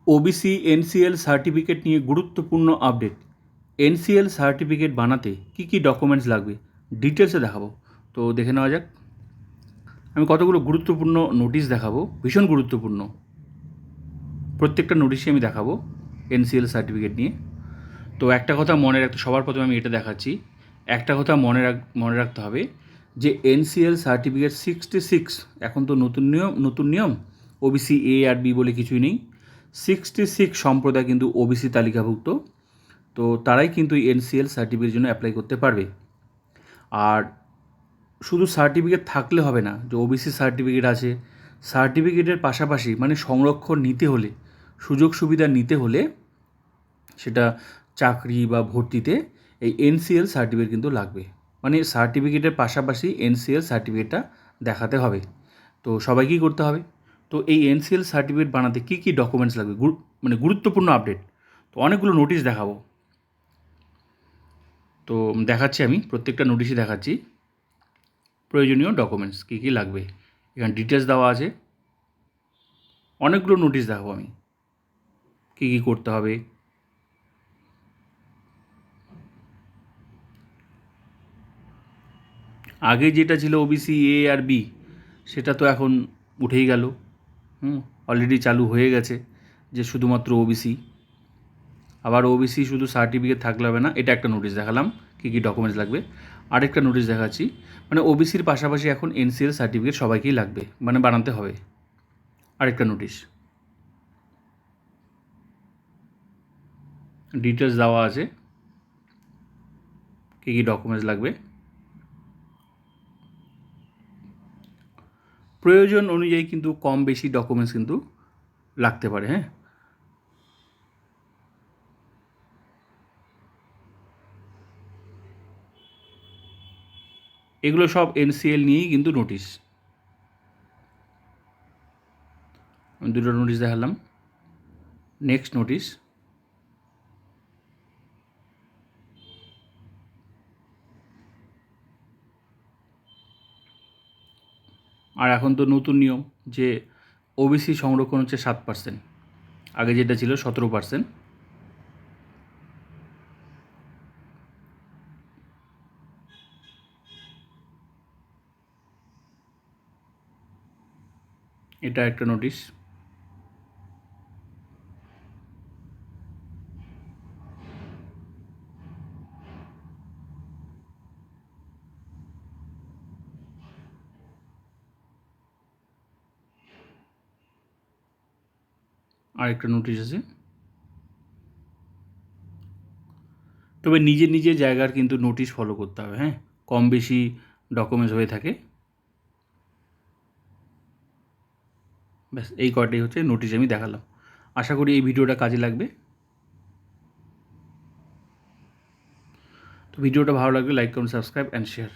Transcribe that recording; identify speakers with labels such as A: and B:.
A: OBC NCL certificate নিয়ে গুরুত্বপূর্ণ update. NCL certificate বানাতে কী কী ডকুমেন্টস লাগবে ডিটেলসে দেখাবো। তো দেখে নেওয়া যাক। আমি কতগুলো গুরুত্বপূর্ণ নোটিশ দেখাবো, ভীষণ গুরুত্বপূর্ণ। প্রত্যেকটা নোটিশই আমি দেখাবো এনসিএল সার্টিফিকেট নিয়ে। তো একটা কথা মনে রাখতে, সবার প্রথমে আমি এটা দেখাচ্ছি। একটা কথা মনে রাখতে হবে যে এনসিএল সার্টিফিকেট 66, এখন তো নতুন নিয়ম ওবিসি এ আর বি বলে কিছুই নেই। 66 সম্প্রদায় কিন্তু ওবিসি তালিকাভুক্ত, তো তারাই কিন্তু এনসিএল সার্টিফিকেটের জন্য অ্যাপ্লাই করতে পারবে। আর শুধু সার্টিফিকেট থাকলে হবে না, যে ওবিসি সার্টিফিকেট আছে, সার্টিফিকেটের পাশাপাশি মানে সংরক্ষণ নিতে হলে, সুযোগ সুবিধা নিতে হলে, সেটা চাকরি বা ভর্তিতে এই এনসিএল সার্টিফিকেট কিন্তু লাগবে। মানে সার্টিফিকেটের পাশাপাশি এনসিএল সার্টিফিকেটটা দেখাতে হবে। তো সবাইকেই করতে হবে। তো এই এনসিএল সার্টিফিকেট বানাতে কী কী ডকুমেন্টস লাগবে, মানে গুরুত্বপূর্ণ আপডেট। তো অনেকগুলো নোটিশ দেখাবো, তো দেখাচ্ছি, আমি প্রত্যেকটা নোটিশই দেখাচ্ছি। প্রয়োজনীয় ডকুমেন্টস কী কী লাগবে এখানে ডিটেলস দেওয়া আছে। অনেকগুলো নোটিশ দেখাবো আমি, কী কী করতে হবে। আগে যেটা ছিল ওবিসি এ আর বি, সেটা তো এখন উঠেই গেল। অলরেডি চালু হয়ে গেছে যে শুধুমাত্র ওবিসি। আবার ওবিসি শুধু সার্টিফিকেট থাকলে হবে না। এটা একটা নোটিশ দেখালাম কী কী ডকুমেন্টস লাগবে। আরেকটা নোটিশ দেখাচ্ছি, মানে ওবিসির পাশাপাশি এখন এনসিএল সার্টিফিকেট সবাইকেই লাগবে, মানে বানাতে হবে। আরেকটা নোটিশ, ডিটেলস দেওয়া আছে কী কী ডকুমেন্টস লাগবে। প্রয়োজন অনুযায়ী কিন্তু কম বেশি ডকুমেন্টস কিন্তু লাগতে পারে। হ্যাঁ, এগুলো সব এনসিএল নিয়েই কিন্তু নোটিশ। আমি দুটো নোটিশ দেখালাম। নেক্সট নোটিশ, আর এখন তো নতুন নিয়ম যে ওবিসি সংরক্ষণ হচ্ছে 7%, আগে যেটা ছিল 17%। এটা একটা নোটিশ। আর একটা নোটিশ আছে। তবে নিজের জায়গার কিন্তু নোটিশ ফলো করতে হবে। হ্যাঁ, কম বেশি ডকুমেন্টস হয়ে থাকে। ব্যাস এই কয়টাই হচ্ছে নোটিশ আমি দেখালাম। আশা করি এই ভিডিওটা কাজে লাগবে। তো ভিডিওটা ভালো লাগলে লাইক করুন, সাবস্ক্রাইব অ্যান্ড শেয়ার।